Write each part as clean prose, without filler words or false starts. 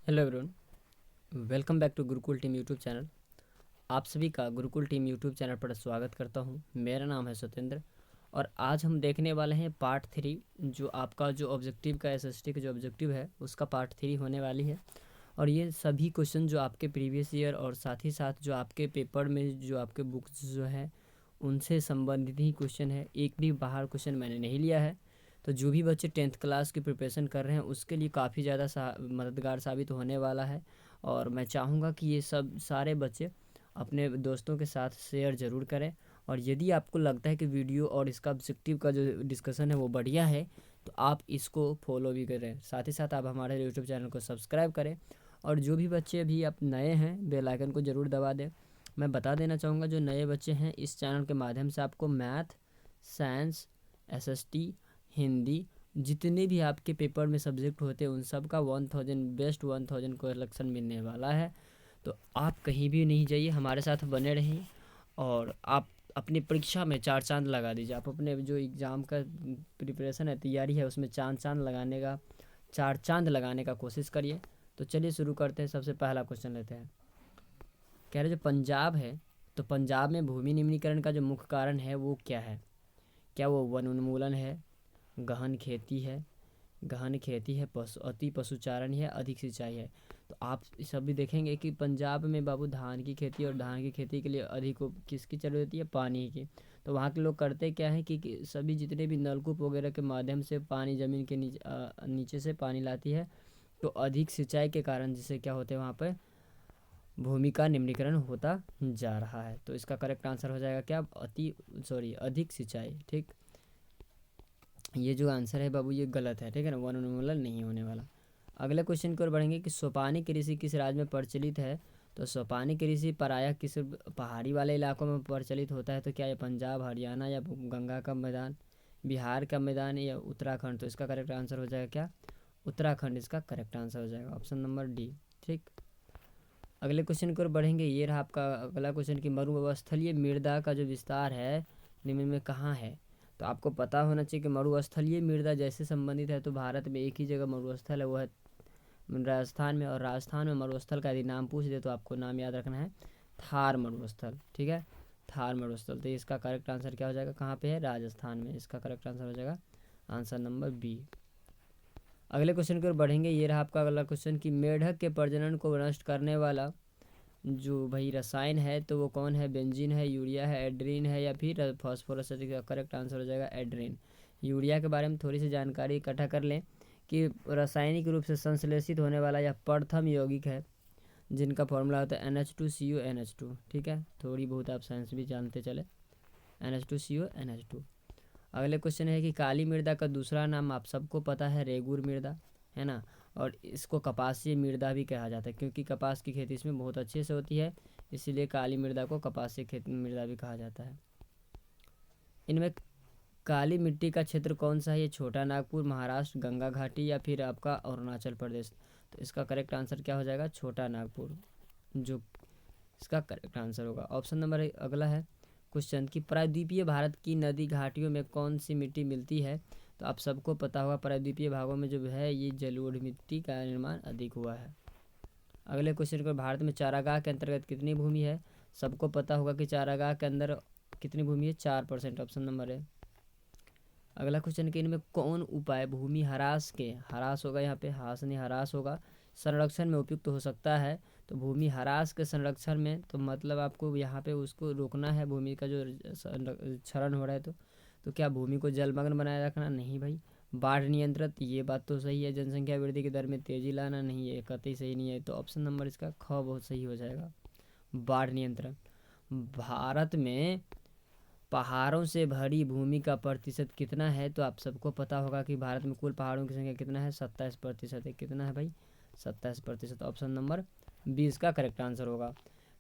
Hello everyone, welcome back to Gurukul team YouTube channel. आप सभी का गुरुकुल टीम यूट्यूब चैनल पर स्वागत करता हूं। मेरा नाम है सत्येंद्र और आज हम देखने वाले हैं पार्ट 3। जो आपका जो ऑब्जेक्टिव का एसएसटी का जो ऑब्जेक्टिव है उसका पार्ट 3 होने वाली है। और ये सभी क्वेश्चन जो आपके प्रीवियस ईयर और साथ ही साथ जो आपके पेपर में जो आपके बुक्स जो है उनसे संबंधित ही क्वेश्चन है। एक भी बाहर क्वेश्चन मैंने नहीं लिया है। तो जो भी बच्चे 10th क्लास की प्रिपरेशन कर रहे हैं उसके लिए काफ़ी ज़्यादा मददगार साबित होने वाला है। और मैं चाहूँगा कि ये सब सारे बच्चे अपने दोस्तों के साथ शेयर ज़रूर करें। और यदि आपको लगता है कि वीडियो और इसका ऑब्जेक्टिव का जो डिस्कशन है वो बढ़िया है तो आप इसको फॉलो भी करें। साथ ही साथ आप हमारे यूट्यूब चैनल को सब्सक्राइब करें। और जो भी बच्चे अभी आप नए हैं बेल आइकन को ज़रूर दबा दें। मैं बता देना चाहूँगा जो नए बच्चे हैं इस चैनल के माध्यम से आपको मैथ, साइंस, एसएसटी, हिंदी, जितने भी आपके पेपर में सब्जेक्ट होते हैं उन सब का 1000 बेस्ट 1000 कलेक्शन मिलने वाला है। तो आप कहीं भी नहीं जाइए, हमारे साथ बने रहें और आप अपनी परीक्षा में चार चांद लगा दीजिए। आप अपने जो एग्ज़ाम का प्रिपरेशन है, तैयारी है, उसमें चार चांद लगाने का कोशिश करिए। तो चलिए शुरू करते हैं। सबसे पहला क्वेश्चन लेते हैं। कह रहे जो पंजाब है, तो पंजाब में भूमि निम्नीकरण का जो मुख्य कारण है वो क्या है? क्या वो वन उन्मूलन है, गहन खेती है, अति पशुचारण है, अधिक सिंचाई है? तो आप सब भी देखेंगे कि पंजाब में बाबू धान की खेती, और धान की खेती के लिए अधिक किसकी ज़रूरत होती है? पानी की। तो वहाँ के लोग करते क्या है कि सभी जितने भी नलकूप वगैरह के माध्यम से पानी ज़मीन के नीचे से पानी लाती है। तो अधिक सिंचाई के कारण जिससे क्या होते हैं वहाँ पर भूमि का निम्नीकरण होता जा रहा है। तो इसका करेक्ट आंसर हो जाएगा क्या? अधिक सिंचाई। ठीक, ये जो आंसर है बाबू ये गलत है। ठीक है ना, वन उन्मूलन नहीं होने वाला। अगले क्वेश्चन की ओर बढ़ेंगे कि सोपानी कृषि किस राज्य में प्रचलित है? तो सोपानी कृषि प्रायः किस पहाड़ी वाले इलाकों में प्रचलित होता है? तो क्या ये पंजाब, हरियाणा, या गंगा का मैदान, बिहार का मैदान, या उत्तराखंड? तो इसका करेक्ट आंसर हो जाएगा क्या? उत्तराखंड इसका करेक्ट आंसर हो जाएगा, ऑप्शन नंबर डी। ठीक, अगले क्वेश्चन की ओर बढ़ेंगे। ये रहा आपका अगला क्वेश्चन कि मरुस्थलीय मृदा का जो विस्तार है निम्न में कहाँ है? तो आपको पता होना चाहिए कि मरुस्थलीय मृदा जैसे संबंधित है तो भारत में एक ही जगह मरुस्थल है, वो है राजस्थान में। और राजस्थान में मरुस्थल का यदि नाम पूछ दे तो आपको नाम याद रखना है थार मरुस्थल। ठीक है, थार मरुस्थल। तो इसका करेक्ट आंसर क्या हो जाएगा? कहाँ पे है? राजस्थान में। इसका करेक्ट आंसर हो जाएगा आंसर नंबर बी। अगले क्वेश्चन की ओर बढ़ेंगे। ये रहा आपका अगला क्वेश्चन कि मेढक के प्रजनन को नष्ट करने वाला जो भाई रसायन है तो वो कौन है? बेंजीन है, यूरिया है, एड्रीन है, या फिर फास्फोरस है? तो करेक्ट आंसर हो जाएगा एड्रीन। यूरिया के बारे में थोड़ी सी जानकारी इकट्ठा कर लें कि रासायनिक रूप से संश्लेषित होने वाला यह प्रथम यौगिक है जिनका फॉर्मूला होता है NH2CuNH2। ठीक है, थोड़ी बहुत आप साइंस भी जानते चले। NH2CuNH2। अगले क्वेश्चन है कि काली मृदा का दूसरा नाम आप सबको पता है, रेगुर मृदा, है ना। और इसको कपासीय मृदा भी कहा जाता है क्योंकि कपास की खेती इसमें बहुत अच्छे से होती है, इसीलिए काली मृदा को कपासीय खेती मृदा भी कहा जाता है। इनमें काली मिट्टी का क्षेत्र कौन सा है? ये छोटा नागपुर, महाराष्ट्र, गंगा घाटी, या फिर आपका अरुणाचल प्रदेश? तो इसका करेक्ट आंसर क्या हो जाएगा? छोटा नागपुर, जो इसका करेक्ट आंसर होगा। ऑप्शन नंबर अगला है क्वेश्चन कि प्रायद्वीपीय भारत की नदी घाटियों में कौन सी मिट्टी मिलती है? तो आप सबको पता होगा प्रायद्वीपीय भागों में जो है ये जलोढ़ मिट्टी का निर्माण अधिक हुआ है। अगले क्वेश्चन को, भारत में चारागाह के अंतर्गत कितनी भूमि है? सबको पता होगा कि चारागाह के अंदर कितनी भूमि है? 4%, ऑप्शन नंबर है। अगला क्वेश्चन कि इनमें कौन उपाय भूमि ह्रास होगा, यहाँ पे हास नहीं हरास होगा, संरक्षण में उपयुक्त हो सकता है? तो भूमि ह्रास के संरक्षण में तो मतलब आपको यहाँ पे उसको रोकना है, भूमि का जो क्षरण हो रहा है। तो क्या भूमि को जलमग्न बनाए रखना? नहीं भाई। बाढ़ नियंत्रित, ये बात तो सही है। जनसंख्या वृद्धि की दर में तेजी लाना? नहीं, ये कतई सही नहीं है। तो ऑप्शन नंबर इसका ख बहुत सही हो जाएगा, बाढ़ नियंत्रण। भारत में पहाड़ों से भरी भूमि का प्रतिशत कितना है? तो आप सबको पता होगा कि भारत में कुल पहाड़ों की संख्या कितना है? 27% है। कितना है भाई? 27%। ऑप्शन नंबर 20 का करेक्ट आंसर होगा।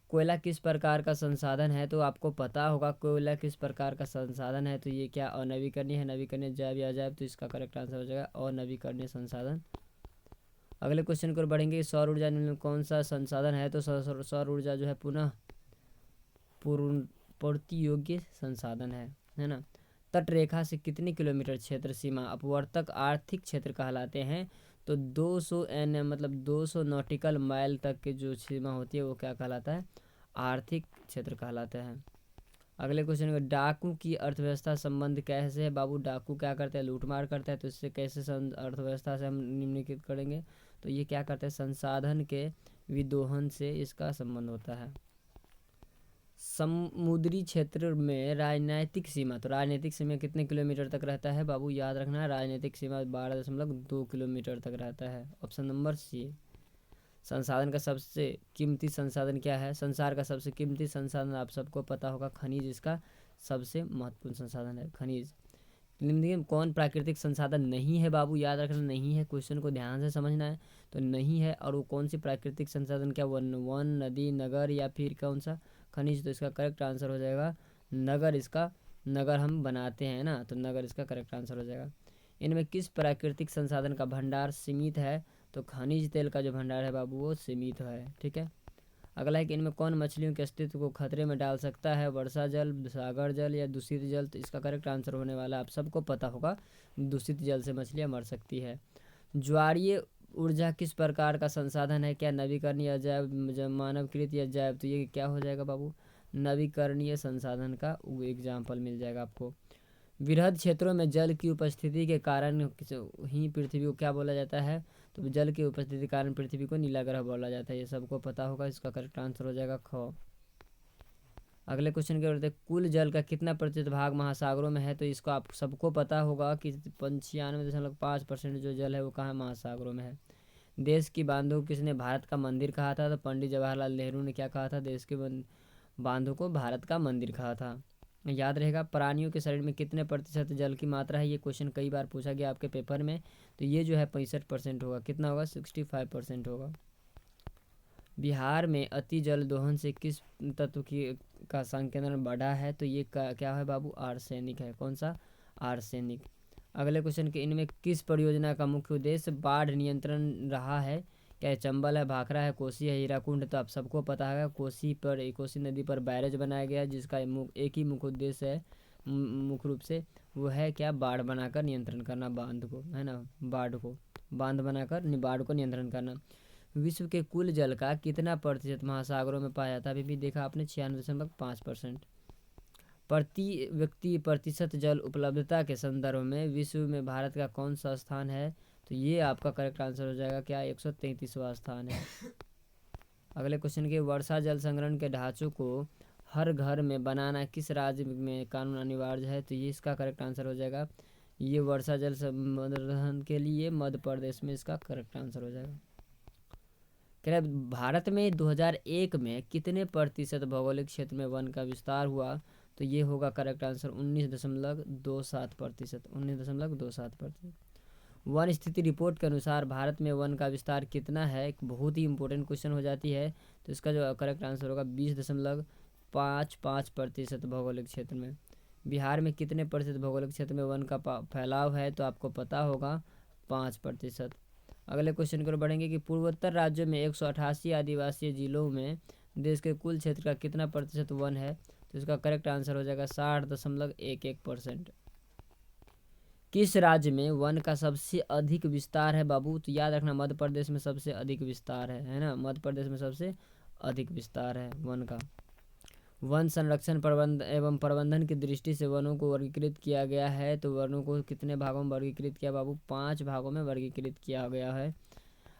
कोयला किस प्रकार का संसाधन है? तो आपको पता होगा कोयला किस प्रकार का संसाधन है। तो ये क्या अनवीकरणीय है, नवीकरणीय, जैव या अजैव? तो इसका करेक्ट आंसर हो जाएगा अनवीकरणीय संसाधन। अगले क्वेश्चन को बढ़ेंगे। सौर ऊर्जा निम्न में कौन सा संसाधन है? तो सौर ऊर्जा जो है पुनः पूर्ति योग्य संसाधन है ना। तट रेखा से कितनी किलोमीटर क्षेत्र सीमा अपवर्तक आर्थिक क्षेत्र कहलाते हैं? तो 200 एन मतलब 200 नॉटिकल माइल तक की जो सीमा होती है वो क्या कहलाता है, आर्थिक क्षेत्र कहलाता है। अगले क्वेश्चन में डाकू की अर्थव्यवस्था संबंध कैसे है बाबू, डाकू क्या करते हैं, लूटमार करता है, तो इससे कैसे अर्थव्यवस्था से हम निम्नलिखित करेंगे, तो ये क्या करते हैं, संसाधन के विदोहन से इसका संबंध होता है। समुद्री क्षेत्र में राजनीतिक सीमा, तो राजनीतिक सीमा कितने किलोमीटर तक रहता है बाबू, याद रखना है राजनीतिक सीमा 12.2 किलोमीटर तक रहता है। Option number C. संसाधन का सबसे कीमती संसाधन क्या है, संसार का सबसे कीमती संसाधन आप सबको पता होगा खनिज इसका सबसे महत्वपूर्ण संसाधन है, खनिज। निम्न में कौन प्राकृतिक संसाधन नहीं है बाबू, याद रखना नहीं है, क्वेश्चन को ध्यान से समझना है। तो नहीं है, और वो कौन सी प्राकृतिक संसाधन, क्या वन नदी नगर या फिर कौन सा खनिज, तो इसका करेक्ट आंसर हो जाएगा नगर। इसका नगर हम बनाते हैं ना, तो नगर इसका करेक्ट आंसर हो जाएगा। इनमें किस प्राकृतिक संसाधन का भंडार सीमित है, तो खनिज तेल का जो भंडार है बाबू वो सीमित है, ठीक है। अगला है कि इनमें कौन मछलियों के अस्तित्व को खतरे में डाल सकता है, वर्षा जल, सागर जल या दूषित जल, तो इसका करेक्ट आंसर होने वाला आप सबको पता होगा दूषित जल से मछलियाँ मर सकती है। ज्वारीय ऊर्जा किस प्रकार का संसाधन है, क्या नवीकरणीय, जैव, मानवकृत या जैव, तो ये क्या हो जाएगा बाबू, नवीकरणीय संसाधन का एग्जाम्पल मिल जाएगा आपको। वृहद क्षेत्रों में जल की उपस्थिति के कारण ही पृथ्वी को क्या बोला जाता है, तो जल की उपस्थिति के कारण पृथ्वी को नीला ग्रह बोला जाता है, ये सबको पता होगा, इसका करेक्ट आंसर हो जाएगा ख। अगले क्वेश्चन की ओर देखते हैं, कुल जल का कितना प्रतिशत भाग महासागरों में है, तो इसको आप सबको पता होगा कि 95.5% जो जल है वो कहाँ महासागरों में है। देश की बांधों को किसने भारत का मंदिर कहा था, तो पंडित जवाहरलाल नेहरू ने क्या कहा था, देश के बांधों को भारत का मंदिर कहा था, याद रहेगा। प्राणियों के शरीर में कितने प्रतिशत जल की मात्रा है, ये क्वेश्चन कई बार पूछा गया आपके पेपर में, तो ये जो है 65% होगा, कितना होगा 65% होगा। बिहार में अति जल दोहन से किस तत्व की का संकेंद्रण बढ़ा है, तो ये क्या है बाबू, आर्सेनिक है, कौन सा, आर्सेनिक। अगले क्वेश्चन के इनमें किस परियोजना का मुख्य उद्देश्य बाढ़ नियंत्रण रहा है, क्या चंबल है, भाखड़ा है, कोसी है, हीराकुंड, तो आप सबको पता है कोसी नदी पर बैरेज बनाया गया जिसका एक ही मुख्य उद्देश्य है, मुख्य रूप से वो है क्या, बाढ़ बनाकर नियंत्रण करना, बांध को, है ना, बांध बनाकर बाढ़ को नियंत्रण करना। विश्व के कुल जल का कितना प्रतिशत महासागरों में पाया जाता है, अभी भी देखा आपने 96.5%। प्रति व्यक्ति प्रतिशत जल उपलब्धता के संदर्भ में विश्व में भारत का कौन सा स्थान है, तो ये आपका करेक्ट आंसर हो जाएगा क्या, 133वां स्थान है। अगले क्वेश्चन के वर्षा जल संग्रहण के ढांचों को हर घर में बनाना किस राज्य में कानून अनिवार्य है, तो ये इसका करेक्ट आंसर हो जाएगा, ये वर्षा जल संग्रहण के लिए मध्य प्रदेश में इसका करेक्ट आंसर हो जाएगा। कह रहे भारत में 2001 में कितने प्रतिशत भौगोलिक क्षेत्र में वन का विस्तार हुआ, तो ये होगा करेक्ट आंसर 19.27%, 19.27%। वन स्थिति रिपोर्ट के अनुसार भारत में वन का विस्तार कितना है, एक बहुत ही इंपॉर्टेंट क्वेश्चन हो जाती है, तो इसका जो करेक्ट आंसर होगा 20.55% भौगोलिक क्षेत्र में। बिहार में कितने प्रतिशत भौगोलिक क्षेत्र में वन का फैलाव है, तो आपको पता होगा 5%। अगले क्वेश्चन की ओर बढ़ेंगे कि पूर्वोत्तर राज्यों में 188 आदिवासी जिलों में देश के कुल क्षेत्र का कितना प्रतिशत वन है, तो इसका करेक्ट आंसर हो जाएगा 60.11%। किस राज्य में वन का सबसे अधिक विस्तार है बाबू, तो याद रखना मध्य प्रदेश में सबसे अधिक विस्तार है ना, मध्य प्रदेश में सबसे अधिक विस्तार है वन का। वन संरक्षण प्रबंधन की दृष्टि से वनों को वर्गीकृत किया गया है, तो वनों को कितने भागों में वर्गीकृत किया बाबू, 5 भागों में वर्गीकृत किया गया है।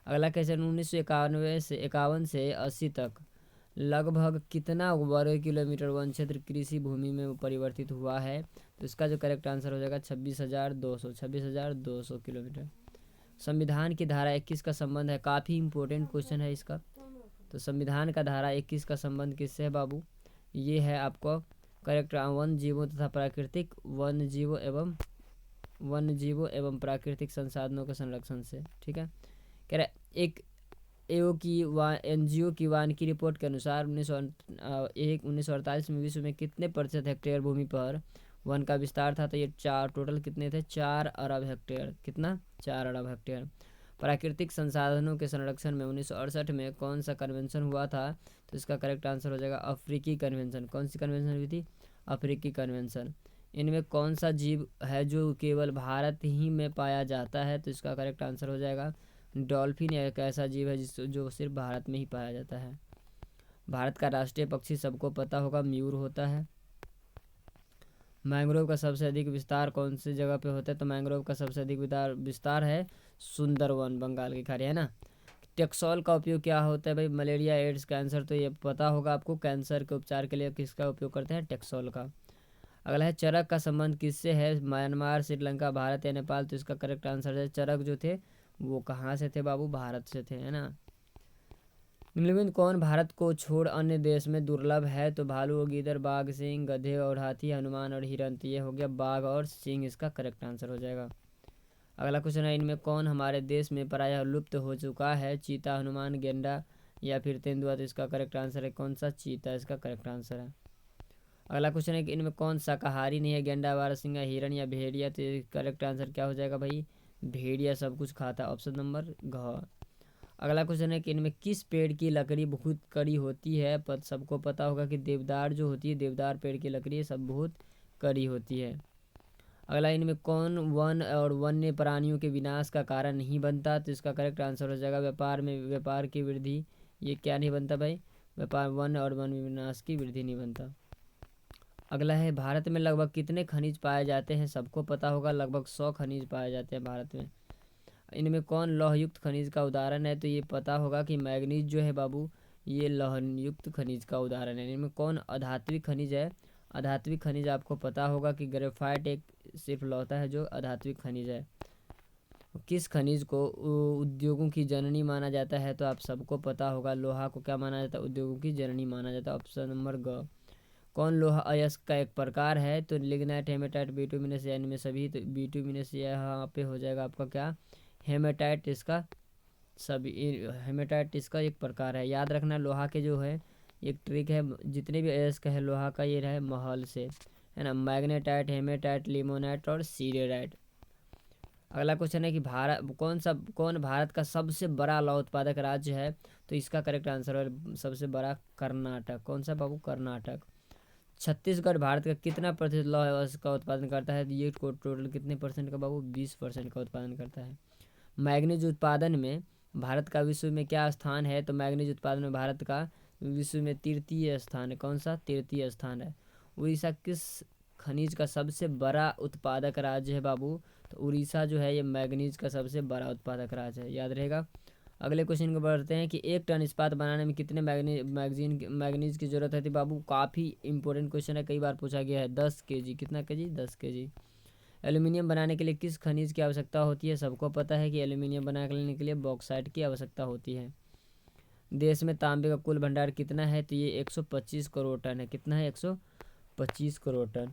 अगला क्वेश्चन 1951 से 80 तक लगभग कितना वर्ग किलोमीटर वन क्षेत्र कृषि भूमि में परिवर्तित हुआ है, तो इसका जो करेक्ट आंसर हो जाएगा 26,200 किलोमीटर। संविधान की धारा 21 का संबंध है, काफ़ी इंपॉर्टेंट क्वेश्चन है इसका, तो संविधान का धारा 21 का संबंध किससे है बाबू, ये है आपको करेक्ट वन जीवों तथा प्राकृतिक वन जीवों एवं प्राकृतिक संसाधनों के संरक्षण से, ठीक है। कह रहा एक एनजीओ की वानिकी रिपोर्ट के अनुसार 1948 में विश्व में कितने प्रतिशत हेक्टेयर भूमि पर वन का विस्तार था, तो ये टोटल कितने थे, 4 अरब हेक्टेयर, कितना 4 अरब हेक्टेयर। प्राकृतिक संसाधनों के संरक्षण में 1968 में कौन सा कन्वेंशन हुआ था, तो इसका करेक्ट आंसर हो जाएगा अफ्रीकी कन्वेंशन। कौन सी कन्वेंशन हुई थी, अफ्रीकी कन्वेंशन। इनमें कौन सा जीव है जो केवल भारत ही में पाया जाता है, तो इसका करेक्ट आंसर हो जाएगा डॉल्फिन एक ऐसा जीव है जो सिर्फ भारत में ही पाया जाता है। भारत का राष्ट्रीय पक्षी सबको पता होगा मयूर होता है। मैंग्रोव का सबसे अधिक विस्तार कौन सी जगह पे होता है? तो मैंग्रोव का सबसे अधिक विस्तार है सुंदरवन, बंगाल की खाड़ी, है ना। टेक्सोल का उपयोग क्या होता है भाई? मलेरिया, एड्स, कैंसर, तो ये पता होगा आपको। कैंसर के उपचार के लिए किसका उपयोग करते हैं? टेक्सोल का। अगला है चरक का संबंध किससे है? म्यांमार, श्रीलंका, भारत या नेपाल? तो इसका करेक्ट आंसर है चरक जो थे वो कहाँ से थे बाबू? भारत से थे, है ना। निम्नलिखित में कौन भारत को छोड़ अन्य देश में दुर्लभ है? तो भालू, गीदड़, बाघ, सिंह, गधे और हाथी, हनुमान और हिरन। तो ये हो गया बाघ और सिंह, इसका करेक्ट आंसर हो जाएगा। अगला क्वेश्चन है इनमें कौन हमारे देश में प्रायः लुप्त हो चुका है? चीता, हनुमान, गेंडा या फिर तेंदुआ? तो इसका करेक्ट आंसर है कौन सा? चीता, इसका करेक्ट आंसर है। अगला क्वेश्चन है कि इनमें कौन शाकाहारी नहीं है? गेंडा, बारहसिंगा, हिरन या भेड़िया? तो करेक्ट आंसर क्या हो जाएगा भाई? भेड़िया सब कुछ खाता है, ऑप्शन नंबर घ। अगला क्वेश्चन है कि इनमें किस पेड़ की लकड़ी बहुत कड़ी होती है? पर सबको पता होगा कि देवदार जो होती है, देवदार पेड़ की लकड़ी सब बहुत कड़ी होती है। अगला इनमें कौन वन और वन्य प्राणियों के विनाश का कारण नहीं बनता? तो इसका करेक्ट आंसर हो जाएगा व्यापार की वृद्धि। ये क्या नहीं बनता भाई? व्यापार, वन और वन विनाश की वृद्धि नहीं बनता। अगला है भारत में लगभग कितने खनिज पाए जाते हैं? सबको पता होगा लगभग 100 खनिज पाए जाते हैं भारत में। इनमें कौन लौहयुक्त खनिज का उदाहरण है? तो ये पता होगा कि मैग्नीज जो है बाबू ये लौहयुक्त खनिज का उदाहरण है। इनमें कौन अधात्विक खनिज है? अधात्विक खनिज आपको पता होगा कि ग्रेफाइट एक सिर्फ लौहता है जो अधात्विक खनिज है। किस खनिज को उद्योगों की जननी माना जाता है? तो आप सबको पता होगा लोहा को क्या माना जाता है? उद्योगों की जननी माना जाता है, ऑप्शन नंबर ग। कौन लोहा अयस्क का एक प्रकार है? तो लिग्नाइट, हेमेटाइट, बिटुमिनस या इनमें सभी? तो बिटुमिनस यहाँ पे हो जाएगा आपका क्या? हेमेटाइट, इसका सभी। हेमेटाइट इसका एक प्रकार है। याद रखना लोहा के जो है एक ट्रिक है, जितने भी अयस्क है लोहा का ये रहे महल से, है ना। मैग्नेटाइट, हेमेटाइट, लिमोनाइट और सीरियराइट। अगला क्वेश्चन है कि कौन भारत का सबसे बड़ा लौह उत्पादक राज्य है? तो इसका करेक्ट आंसर है सबसे बड़ा कर्नाटक। कौन सा बाबू? कर्नाटक। छत्तीसगढ़ भारत का कितना प्रतिशत लौह का उत्पादन करता है? तो ये टोटल कितने परसेंट का बाबू? 20% का उत्पादन करता है। मैग्नीज उत्पादन में भारत का विश्व में क्या स्थान है? तो मैग्नीज उत्पादन में भारत का विश्व में तृतीय स्थान है। कौन सा? तृतीय स्थान है। उड़ीसा किस खनिज का सबसे बड़ा उत्पादक राज्य है बाबू? तो उड़ीसा जो है ये मैग्नीज का सबसे बड़ा उत्पादक राज्य है, याद रहेगा। अगले क्वेश्चन को बढ़ते हैं कि 1 टन इस्पात बनाने में कितने मैग्नीज की जरूरत है? थी बाबू काफ़ी इंपॉर्टेंट क्वेश्चन है, कई बार पूछा गया है। 10 kg। कितना kg? 10 kg। एल्यूमिनियम बनाने के लिए किस खनिज की आवश्यकता होती है? सबको पता है कि एल्यूमिनियम बनाने के लिए बॉक्साइट की आवश्यकता होती है। देश में तांबे का कुल भंडार कितना है? तो ये 125 करोड़ टन है। कितना है? 125 करोड़ टन।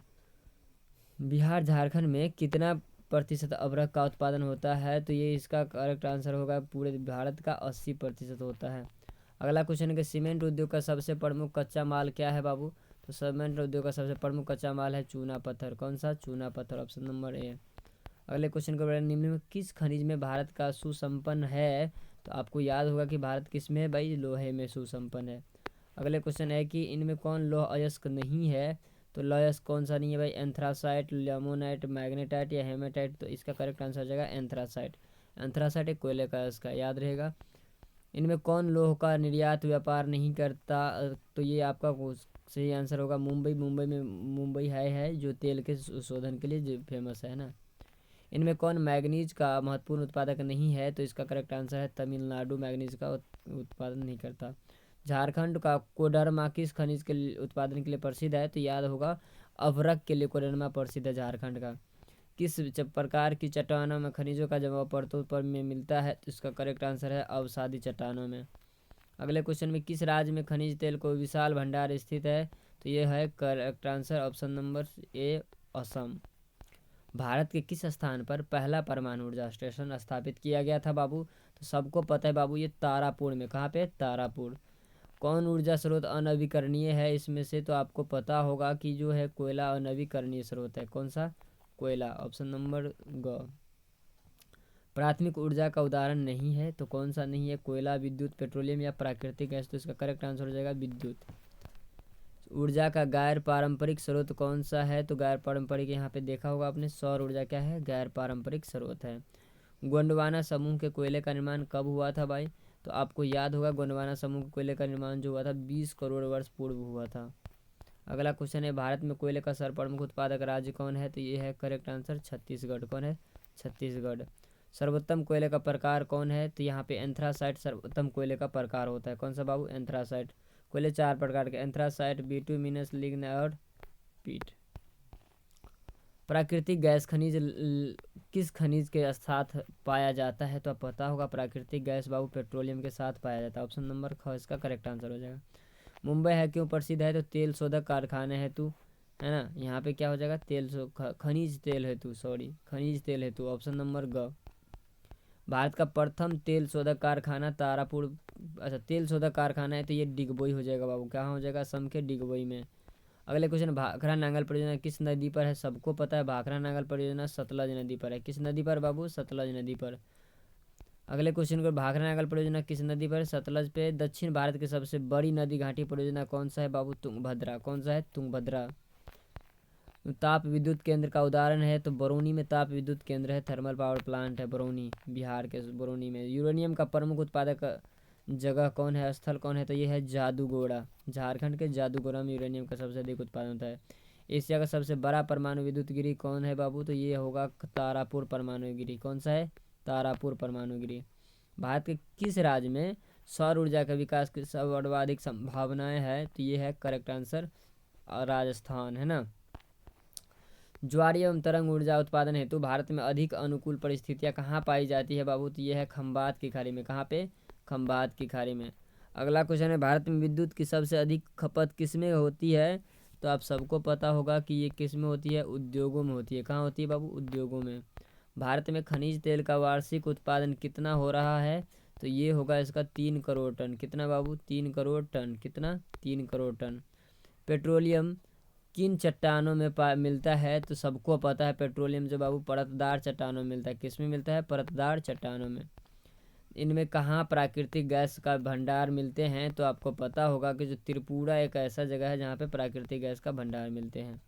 बिहार झारखंड में कितना प्रतिशत अबरख का उत्पादन होता है? तो ये इसका करेक्ट आंसर होगा पूरे भारत का 80% होता है। अगला क्वेश्चन है कि सीमेंट उद्योग का सबसे प्रमुख कच्चा माल क्या है बाबू? तो सीमेंट उद्योग का सबसे प्रमुख कच्चा माल है चूना पत्थर। कौन सा? चूना पत्थर, ऑप्शन नंबर ए। अगले क्वेश्चन को निम्न में किस खनिज में भारत का सुसंपन्न है? तो आपको याद होगा कि भारत किस में है भाई? लोहे में सुसंपन्न है। अगले क्वेश्चन है कि इनमें कौन लौह अयस्क नहीं है? तो लौह अयस्क कौन सा नहीं है भाई? एंथ्रासाइट, लिमोनाइट, मैग्नेटाइट या हेमेटाइट? तो इसका करेक्ट आंसर हो जाएगा एंथ्रासाइट। एंथ्रासाइट एक कोयले का अयस्क है, याद रहेगा। इनमें कौन लोह का निर्यात व्यापार नहीं करता? तो ये आपका सही आंसर होगा मुंबई। मुंबई है जो तेल के शोधन के लिए जो फेमस है ना। इनमें कौन मैग्नीज का महत्वपूर्ण उत्पादक नहीं है? तो इसका करेक्ट आंसर है तमिलनाडु मैग्नीज का उत्पादन नहीं करता। झारखंड का कोडरमा किस खनिज के उत्पादन के लिए प्रसिद्ध है? तो याद होगा अभ्रक के लिए कोडरमा प्रसिद्ध है झारखंड का। किस प्रकार की चट्टानों में खनिजों का जमाव परतों पर में मिलता है? तो इसका करेक्ट आंसर है अवसादी चट्टानों में। अगले क्वेश्चन में किस राज्य में खनिज तेल को विशाल भंडार स्थित है? तो ये है correct answer option number A, Assam. Bharat के किस स्थान पर पहला परमाणु ऊर्जा स्टेशन स्थापित किया गया था बाबू? तो सबको पता है बाबू ये तारापुर में। कहाँ पे? तारापुर। कौन ऊर्जा स्रोत अनवीकरणीय है इसमें से? तो आपको पता होगा कि जो है कोयला अनवीकरणीय स्रोत है। कौन सा? कोयला, ऑप्शन नंबर ग। प्राथमिक ऊर्जा का उदाहरण नहीं है, तो कौन सा नहीं है? कोयला, विद्युत, पेट्रोलियम या प्राकृतिक गैस? तो इसका करेक्ट आंसर हो जाएगा विद्युत। ऊर्जा का गैर पारंपरिक स्रोत कौन सा है? तो गैर पारंपरिक यहाँ पे देखा होगा आपने, सौर ऊर्जा क्या है? गैर पारंपरिक स्रोत है। गोंडवाना समूह के कोयले का निर्माण कब हुआ था भाई? तो आपको याद होगा गोंडवाना समूह के कोयले का निर्माण जो हुआ था 20 करोड़ वर्ष पूर्व हुआ था। अगला क्वेश्चन है, भारत में कोयले का सर्वप्रमुख उत्पादक राज्य कौन है? तो ये है करेक्ट आंसर छत्तीसगढ़। कौन है? छत्तीसगढ़। सर्वोत्तम कोयले का प्रकार कौन है? तो यहाँ पे एंथ्रासाइट सर्वोत्तम कोयले का प्रकार होता है। कौन सा बाबू? एंथ्रासाइट। कोयले 4 प्रकार के, एंथ्रासाइट, बिटुमिनस, लिग्न और पीट। प्राकृतिक गैस खनिज किस खनिज के साथ पाया जाता है? तो आप पता होगा प्राकृतिक गैस बाबू पेट्रोलियम के साथ पाया जाता है। ऑप्शन नंबर ख इसका करेक्ट आंसर हो जाएगा। मुंबई है क्यों प्रसिद्ध है? तो तेल शोधक कारखाने हेतु, है ना। यहाँ पे क्या हो जाएगा? खनिज तेल हेतु, सॉरी खनिज तेल हेतु। ऑप्शन नंबर ग। भारत का प्रथम तेल शोधक कारखाना तारापुर, अच्छा तेल शोधक कारखाना है तो ये डिगबोई हो जाएगा बाबू। कहाँ हो जाएगा? असम के डिगबोई में। अगले क्वेश्चन, भाखड़ा नांगल परियोजना किस नदी पर है? सबको पता है भाखड़ा नांगल परियोजना सतलज नदी पर है। किस नदी पर बाबू? सतलज नदी पर। अगले क्वेश्चन को, भाखड़ा नांगल परियोजना किस नदी पर? सतलज पे। दक्षिण भारत की सबसे बड़ी नदी घाटी परियोजना कौन सा है बाबू? तुंगभद्रा। कौन सा है? तुंगभद्रा। ताप विद्युत केंद्र का उदाहरण है? तो बरौनी में ताप विद्युत केंद्र है, थर्मल पावर प्लांट है बरौनी, बिहार के बरौनी में। यूरेनियम का प्रमुख उत्पादक जगह कौन है? स्थल कौन है? तो ये है जादूगोड़ा। झारखंड के जादूगोड़ा में यूरेनियम का सबसे अधिक उत्पादन होता है। एशिया का सबसे बड़ा परमाणु विद्युत गिरी कौन है बाबू? तो ये होगा तारापुर परमाणु गिरी। कौन सा है? तारापुर परमाणु गिरी। भारत के किस राज्य में सौर ऊर्जा के विकास की सर्वाधिक संभावनाएं है? तो ये है करेक्ट आंसर राजस्थान, है ना। ज्वारीय एवं तरंग ऊर्जा उत्पादन हेतु भारत में अधिक अनुकूल परिस्थितियां कहाँ पाई जाती है बाबू? तो ये है खंबात की खाड़ी में। कहाँ पे? खंबात की खाड़ी में। अगला क्वेश्चन है, भारत में विद्युत की सबसे अधिक खपत किसमें होती है? तो आप सबको पता होगा कि ये किसमें होती है? उद्योगों में होती है। कहाँ होती है बाबू? उद्योगों में। भारत में खनिज तेल का वार्षिक उत्पादन कितना हो रहा है? तो ये होगा इसका 3 करोड़ टन। कितना बाबू? 3 करोड़ टन। कितना? 3 करोड़ टन। पेट्रोलियम किन चट्टानों में मिलता है? तो सबको पता है पेट्रोलियम जो बाबू परतदार चट्टानों में मिलता है। किस में मिलता है? परतदार चट्टानों में। इनमें कहाँ प्राकृतिक गैस का भंडार मिलते हैं? तो आपको पता होगा कि जो त्रिपुरा एक ऐसा जगह है जहाँ पे प्राकृतिक गैस का भंडार मिलते हैं।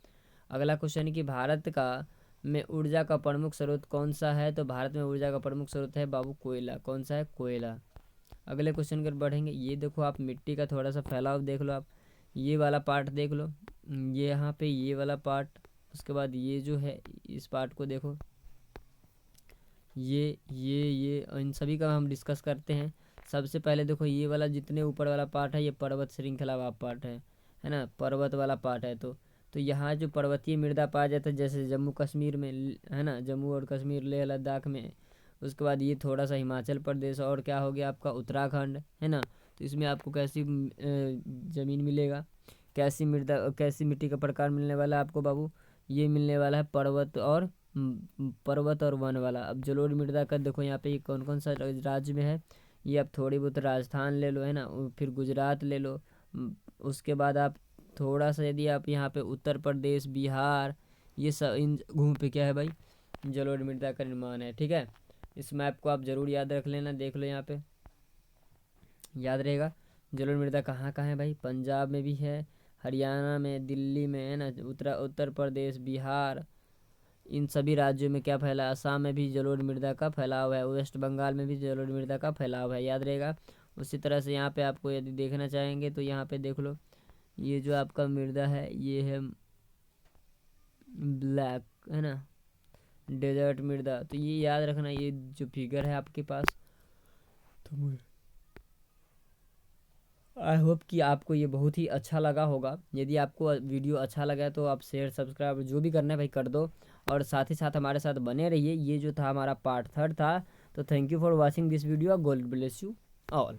अगला क्वेश्चन है कि भारत का में ऊर्जा का प्रमुख स्रोत कौन सा है? तो भारत में ऊर्जा का प्रमुख स्रोत है बाबू कोयला। कौन सा है? कोयला। अगले क्वेश्चन पर बढ़ेंगे। ये देखो आप मिट्टी का थोड़ा सा फैलाव देख लो आप, ये वाला पार्ट देख लो, ये यहाँ पे ये वाला पार्ट, उसके बाद ये जो है इस पार्ट को देखो, ये इन सभी का हम डिस्कस करते हैं। सबसे पहले देखो ये वाला जितने ऊपर वाला पार्ट है ये पर्वत श्रृंखला वाला पार्ट है ना, पर्वत वाला पार्ट है। तो यहाँ जो पर्वतीय मृदा पाया जाता है जैसे जम्मू कश्मीर में, है ना, जम्मू और कश्मीर, लेह लद्दाख में। उसके बाद ये थोड़ा सा हिमाचल प्रदेश और क्या हो गया आपका उत्तराखंड, है ना। तो इसमें आपको कैसी ज़मीन मिलेगा, कैसी मृदा, कैसी मिट्टी का प्रकार मिलने वाला है आपको बाबू? ये मिलने वाला है पर्वत और वन वाला। अब जलोढ़ मृदा का देखो यहाँ पे ये कौन कौन सा राज्य में है, ये आप थोड़ी बहुत राजस्थान ले लो, है ना, फिर गुजरात ले लो। उसके बाद आप थोड़ा सा यदि आप यहाँ पे उत्तर प्रदेश, बिहार, ये सब इन घूम पे क्या है भाई? जलोढ़ मृदा का निर्माण है। ठीक है, इस मैप को आप ज़रूर याद रख लेना, देख लो यहाँ पे याद रहेगा। जलोढ़ मृदा कहाँ कहाँ है भाई? पंजाब में भी है, हरियाणा में, दिल्ली में, है ना, उत्तर प्रदेश, बिहार, इन सभी राज्यों में क्या फैला है? असम में भी जलोढ़ मृदा का फैलाव है, वेस्ट बंगाल में भी जलोढ़ मृदा का फैलाव है, याद रहेगा। उसी तरह से यहाँ पे आपको यदि देखना चाहेंगे तो यहाँ पे देख लो, ये जो आपका मृदा है ये है ब्लैक, है ना, डेजर्ट मृदा। तो ये याद रखना, ये जो फिगर है आपके पास। तो आई होप कि आपको ये बहुत ही अच्छा लगा होगा। यदि आपको वीडियो अच्छा लगा तो आप शेयर, सब्सक्राइब जो भी करना है भाई कर दो, और साथ ही साथ हमारे साथ बने रहिए। ये जो था हमारा पार्ट 3 था। तो thank you for watching this video. God bless you all.